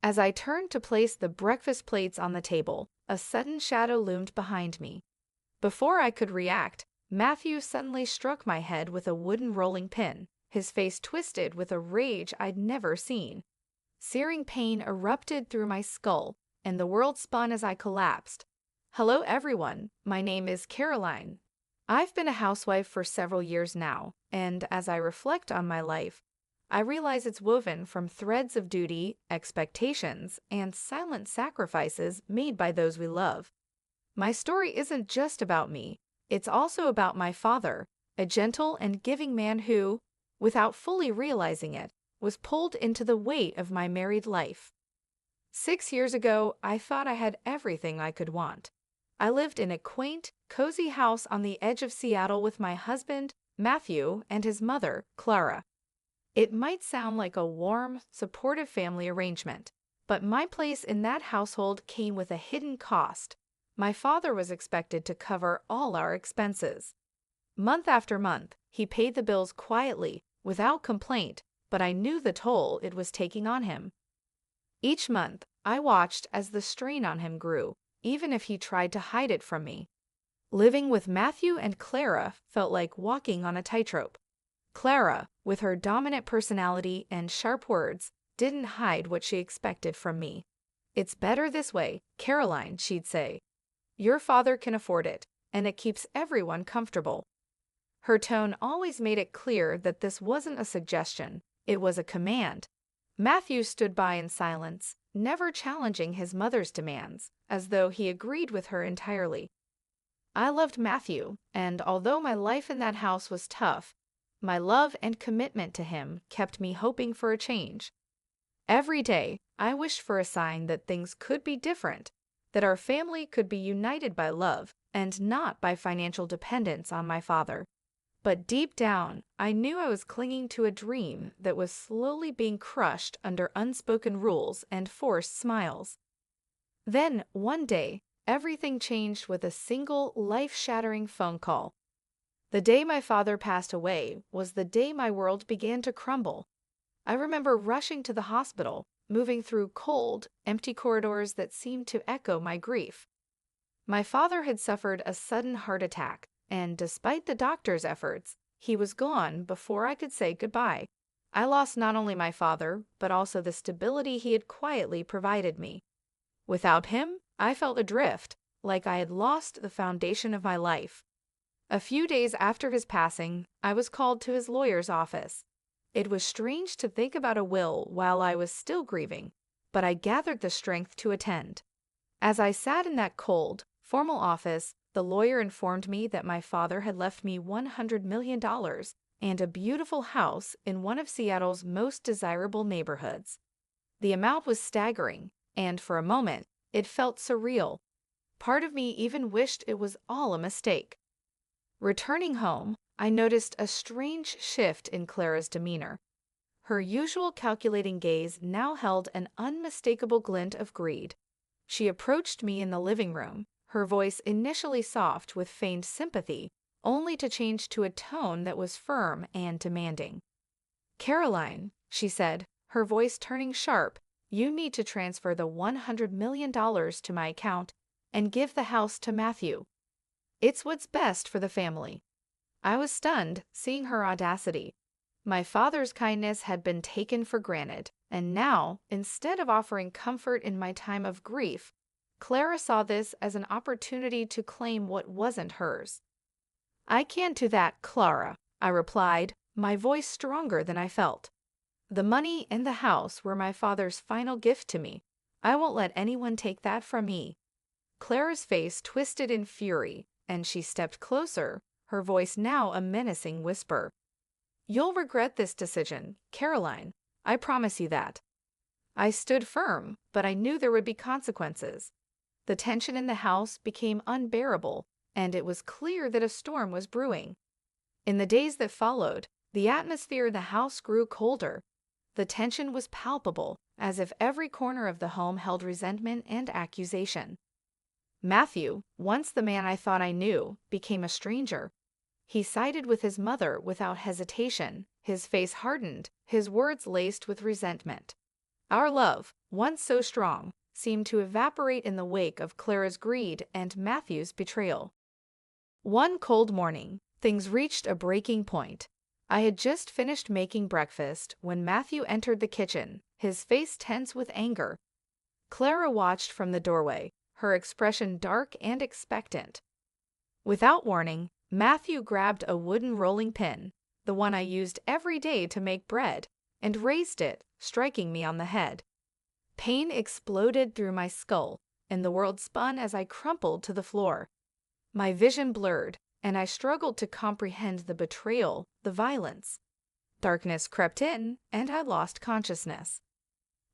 As I turned to place the breakfast plates on the table, a sudden shadow loomed behind me. Before I could react, Matthew suddenly struck my head with a wooden rolling pin, his face twisted with a rage I'd never seen. Searing pain erupted through my skull, and the world spun as I collapsed. Hello everyone, my name is Caroline. I've been a housewife for several years now, and as I reflect on my life, I realize it's woven from threads of duty, expectations, and silent sacrifices made by those we love. My story isn't just about me, it's also about my father, a gentle and giving man who, without fully realizing it, was pulled into the weight of my married life. 6 years ago, I thought I had everything I could want. I lived in a quaint, cozy house on the edge of Seattle with my husband, Matthew, and his mother, Clara. It might sound like a warm, supportive family arrangement, but my place in that household came with a hidden cost. My father was expected to cover all our expenses. Month after month, he paid the bills quietly, without complaint, but I knew the toll it was taking on him. Each month, I watched as the strain on him grew, even if he tried to hide it from me. Living with Matthew and Clara felt like walking on a tightrope. Clara, with her dominant personality and sharp words, didn't hide what she expected from me. "It's better this way, Caroline," she'd say. "Your father can afford it, and it keeps everyone comfortable." Her tone always made it clear that this wasn't a suggestion, it was a command. Matthew stood by in silence, never challenging his mother's demands, as though he agreed with her entirely. I loved Matthew, and although my life in that house was tough, my love and commitment to him kept me hoping for a change. Every day, I wished for a sign that things could be different, that our family could be united by love and not by financial dependence on my father. But deep down, I knew I was clinging to a dream that was slowly being crushed under unspoken rules and forced smiles. Then, one day, everything changed with a single life-shattering phone call. The day my father passed away was the day my world began to crumble. I remember rushing to the hospital, moving through cold, empty corridors that seemed to echo my grief. My father had suffered a sudden heart attack, and despite the doctor's efforts, he was gone before I could say goodbye. I lost not only my father, but also the stability he had quietly provided me. Without him, I felt adrift, like I had lost the foundation of my life. A few days after his passing, I was called to his lawyer's office. It was strange to think about a will while I was still grieving, but I gathered the strength to attend. As I sat in that cold, formal office, the lawyer informed me that my father had left me $100 million and a beautiful house in one of Seattle's most desirable neighborhoods. The amount was staggering, and for a moment, it felt surreal. Part of me even wished it was all a mistake. Returning home, I noticed a strange shift in Clara's demeanor. Her usual calculating gaze now held an unmistakable glint of greed. She approached me in the living room, her voice initially soft with feigned sympathy, only to change to a tone that was firm and demanding. "Caroline," she said, her voice turning sharp, "you need to transfer the $100 million to my account and give the house to Matthew. It's what's best for the family." I was stunned, seeing her audacity. My father's kindness had been taken for granted, and now, instead of offering comfort in my time of grief, Clara saw this as an opportunity to claim what wasn't hers. "I can't do that, Clara," I replied, my voice stronger than I felt. "The money and the house were my father's final gift to me. I won't let anyone take that from me." Clara's face twisted in fury, and she stepped closer, her voice now a menacing whisper. "You'll regret this decision, Caroline. I promise you that." I stood firm, but I knew there would be consequences. The tension in the house became unbearable, and it was clear that a storm was brewing. In the days that followed, the atmosphere in the house grew colder. The tension was palpable, as if every corner of the home held resentment and accusation. Matthew, once the man I thought I knew, became a stranger. He sided with his mother without hesitation, his face hardened, his words laced with resentment. Our love, once so strong, seemed to evaporate in the wake of Clara's greed and Matthew's betrayal. One cold morning, things reached a breaking point. I had just finished making breakfast when Matthew entered the kitchen, his face tense with anger. Clara watched from the doorway, her expression dark and expectant. Without warning, Matthew grabbed a wooden rolling pin, the one I used every day to make bread, and raised it, striking me on the head. Pain exploded through my skull, and the world spun as I crumpled to the floor. My vision blurred, and I struggled to comprehend the betrayal, the violence. Darkness crept in, and I lost consciousness.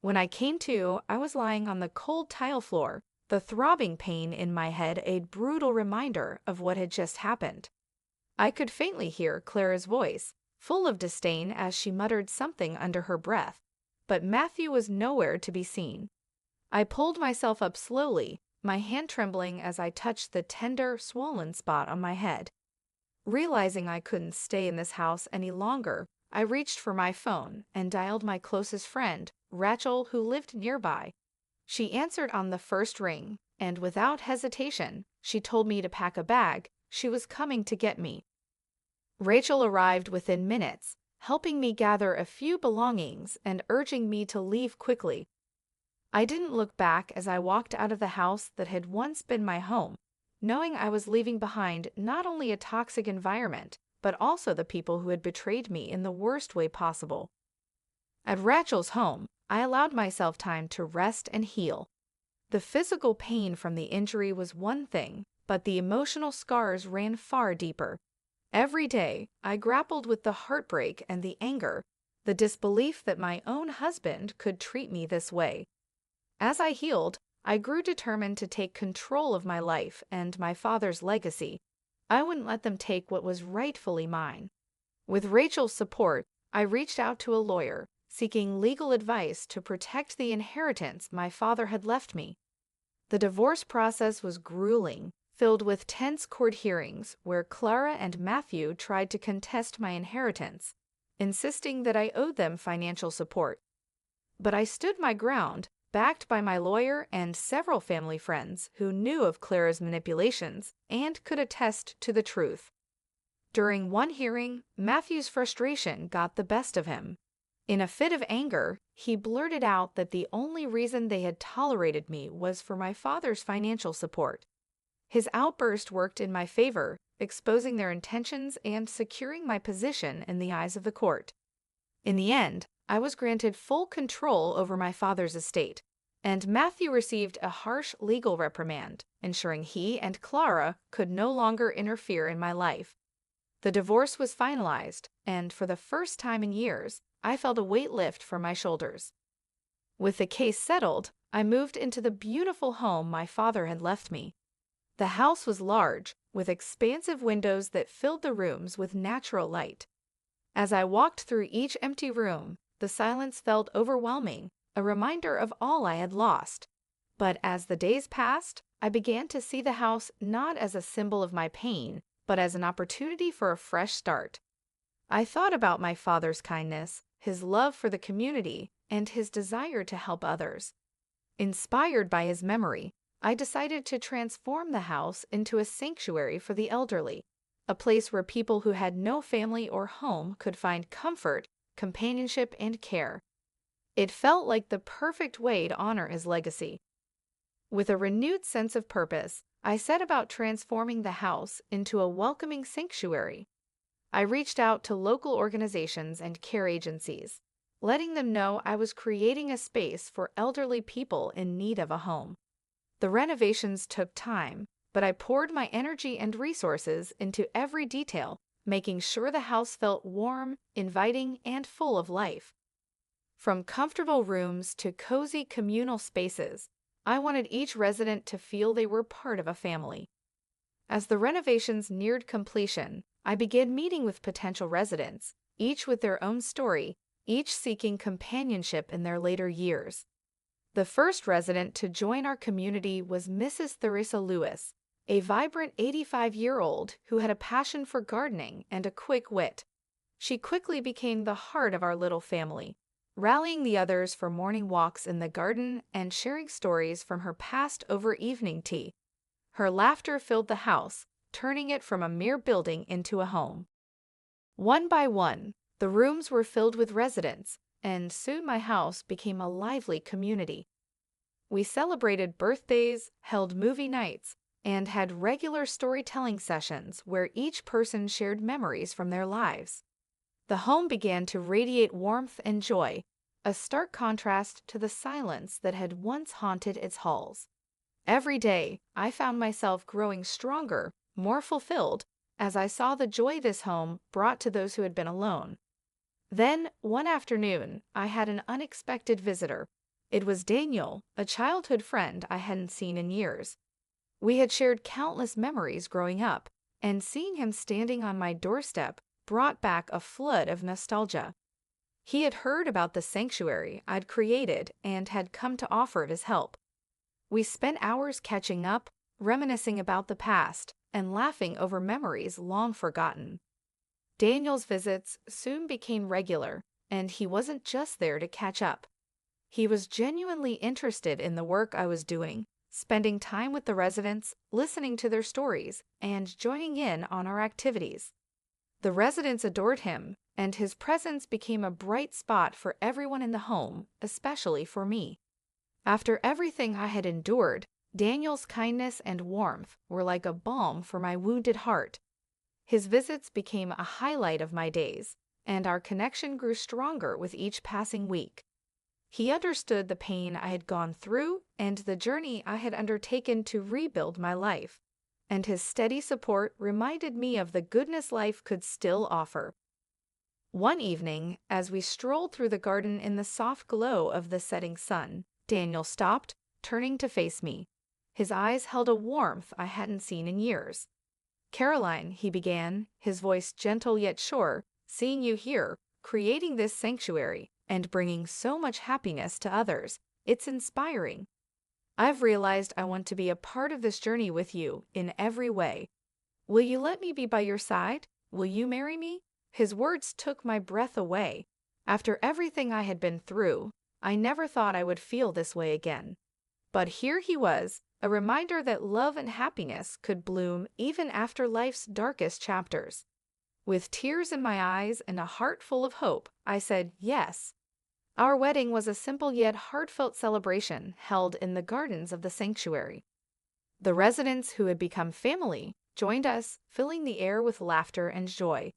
When I came to, I was lying on the cold tile floor, the throbbing pain in my head a brutal reminder of what had just happened. I could faintly hear Clara's voice, full of disdain as she muttered something under her breath, but Matthew was nowhere to be seen. I pulled myself up slowly, my hand trembling as I touched the tender, swollen spot on my head. Realizing I couldn't stay in this house any longer, I reached for my phone and dialed my closest friend, Rachel, who lived nearby. She answered on the first ring, and without hesitation, she told me to pack a bag. She was coming to get me. Rachel arrived within minutes, helping me gather a few belongings and urging me to leave quickly. I didn't look back as I walked out of the house that had once been my home, knowing I was leaving behind not only a toxic environment, but also the people who had betrayed me in the worst way possible. At Rachel's home, I allowed myself time to rest and heal. The physical pain from the injury was one thing, but the emotional scars ran far deeper. Every day, I grappled with the heartbreak and the anger, the disbelief that my own husband could treat me this way. As I healed, I grew determined to take control of my life and my father's legacy. I wouldn't let them take what was rightfully mine. With Rachel's support, I reached out to a lawyer, seeking legal advice to protect the inheritance my father had left me. The divorce process was grueling, filled with tense court hearings where Clara and Matthew tried to contest my inheritance, insisting that I owed them financial support. But I stood my ground, backed by my lawyer and several family friends who knew of Clara's manipulations and could attest to the truth. During one hearing, Matthew's frustration got the best of him. In a fit of anger, he blurted out that the only reason they had tolerated me was for my father's financial support. His outburst worked in my favor, exposing their intentions and securing my position in the eyes of the court. In the end, I was granted full control over my father's estate, and Matthew received a harsh legal reprimand, ensuring he and Clara could no longer interfere in my life. The divorce was finalized, and for the first time in years, I felt a weight lift from my shoulders. With the case settled, I moved into the beautiful home my father had left me. The house was large, with expansive windows that filled the rooms with natural light. As I walked through each empty room, the silence felt overwhelming, a reminder of all I had lost. But as the days passed, I began to see the house not as a symbol of my pain, but as an opportunity for a fresh start. I thought about my father's kindness, his love for the community, and his desire to help others. Inspired by his memory, I decided to transform the house into a sanctuary for the elderly, a place where people who had no family or home could find comfort, companionship, and care. It felt like the perfect way to honor his legacy. With a renewed sense of purpose, I set about transforming the house into a welcoming sanctuary. I reached out to local organizations and care agencies, letting them know I was creating a space for elderly people in need of a home. The renovations took time, but I poured my energy and resources into every detail, making sure the house felt warm, inviting, and full of life. From comfortable rooms to cozy communal spaces, I wanted each resident to feel they were part of a family. As the renovations neared completion, I began meeting with potential residents, each with their own story, each seeking companionship in their later years. The first resident to join our community was Mrs. Theresa Lewis, a vibrant 85-year-old who had a passion for gardening and a quick wit. She quickly became the heart of our little family, rallying the others for morning walks in the garden and sharing stories from her past over evening tea. Her laughter filled the house, turning it from a mere building into a home. One by one, the rooms were filled with residents, and soon my house became a lively community. We celebrated birthdays, held movie nights, and had regular storytelling sessions where each person shared memories from their lives. The home began to radiate warmth and joy, a stark contrast to the silence that had once haunted its halls. Every day, I found myself growing stronger, more fulfilled, as I saw the joy this home brought to those who had been alone. Then, one afternoon, I had an unexpected visitor. It was Daniel, a childhood friend I hadn't seen in years. We had shared countless memories growing up, and seeing him standing on my doorstep brought back a flood of nostalgia. He had heard about the sanctuary I'd created and had come to offer his help. We spent hours catching up, reminiscing about the past, and laughing over memories long forgotten. Daniel's visits soon became regular, and he wasn't just there to catch up. He was genuinely interested in the work I was doing, spending time with the residents, listening to their stories, and joining in on our activities. The residents adored him, and his presence became a bright spot for everyone in the home, especially for me. After everything I had endured, Daniel's kindness and warmth were like a balm for my wounded heart. His visits became a highlight of my days, and our connection grew stronger with each passing week. He understood the pain I had gone through and the journey I had undertaken to rebuild my life, and his steady support reminded me of the goodness life could still offer. One evening, as we strolled through the garden in the soft glow of the setting sun, Daniel stopped, turning to face me. His eyes held a warmth I hadn't seen in years. "Caroline," he began, his voice gentle yet sure, "seeing you here, creating this sanctuary, and bringing so much happiness to others, it's inspiring. I've realized I want to be a part of this journey with you in every way. Will you let me be by your side? Will you marry me?" His words took my breath away. After everything I had been through, I never thought I would feel this way again. But here he was, a reminder that love and happiness could bloom even after life's darkest chapters. With tears in my eyes and a heart full of hope, I said yes. Our wedding was a simple yet heartfelt celebration held in the gardens of the sanctuary. The residents who had become family joined us, filling the air with laughter and joy.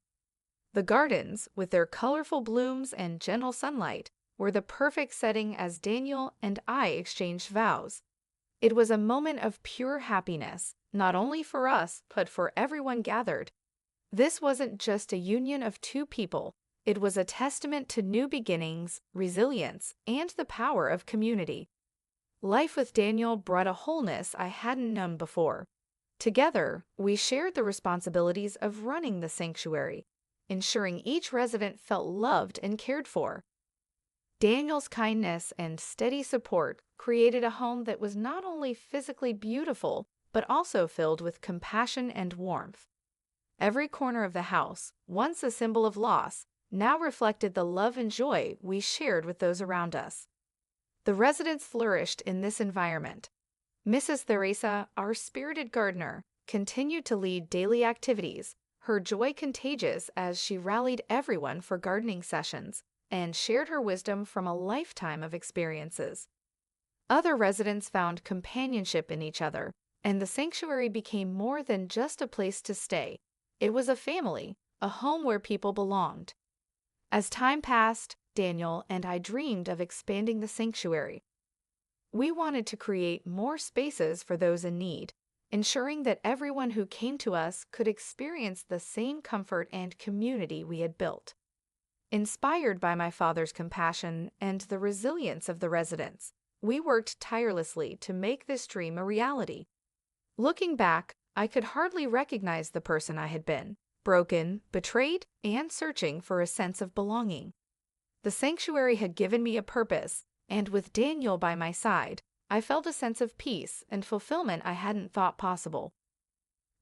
The gardens, with their colorful blooms and gentle sunlight, were the perfect setting as Daniel and I exchanged vows. It was a moment of pure happiness, not only for us, but for everyone gathered. This wasn't just a union of two people. It was a testament to new beginnings, resilience, and the power of community. Life with Daniel brought a wholeness I hadn't known before. Together, we shared the responsibilities of running the sanctuary, ensuring each resident felt loved and cared for. Daniel's kindness and steady support created a home that was not only physically beautiful, but also filled with compassion and warmth. Every corner of the house, once a symbol of loss, now reflected the love and joy we shared with those around us. The residents flourished in this environment. Mrs. Theresa, our spirited gardener, continued to lead daily activities, her joy contagious as she rallied everyone for gardening sessions and shared her wisdom from a lifetime of experiences. Other residents found companionship in each other, and the sanctuary became more than just a place to stay. It was a family, a home where people belonged. As time passed, Daniel and I dreamed of expanding the sanctuary. We wanted to create more spaces for those in need, ensuring that everyone who came to us could experience the same comfort and community we had built. Inspired by my father's compassion and the resilience of the residents, we worked tirelessly to make this dream a reality. Looking back, I could hardly recognize the person I had been, broken, betrayed, and searching for a sense of belonging. The sanctuary had given me a purpose, and with Daniel by my side, I felt a sense of peace and fulfillment I hadn't thought possible.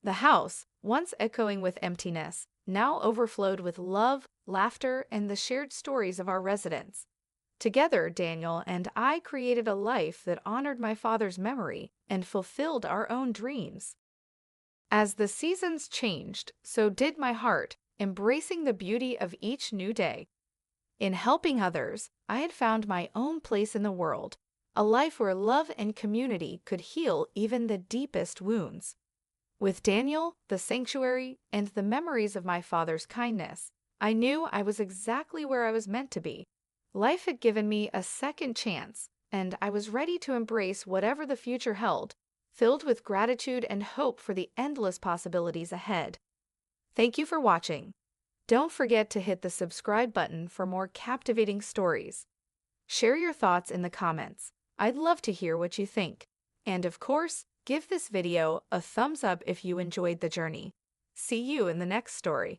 The house, once echoing with emptiness, now overflowed with love, laughter, and the shared stories of our residents. Together, Daniel and I created a life that honored my father's memory and fulfilled our own dreams. As the seasons changed, so did my heart, embracing the beauty of each new day. In helping others, I had found my own place in the world, a life where love and community could heal even the deepest wounds. With Daniel, the sanctuary, and the memories of my father's kindness, I knew I was exactly where I was meant to be. Life had given me a second chance, and I was ready to embrace whatever the future held, filled with gratitude and hope for the endless possibilities ahead. Thank you for watching. Don't forget to hit the subscribe button for more captivating stories. Share your thoughts in the comments. I'd love to hear what you think. And of course, give this video a thumbs up if you enjoyed the journey. See you in the next story.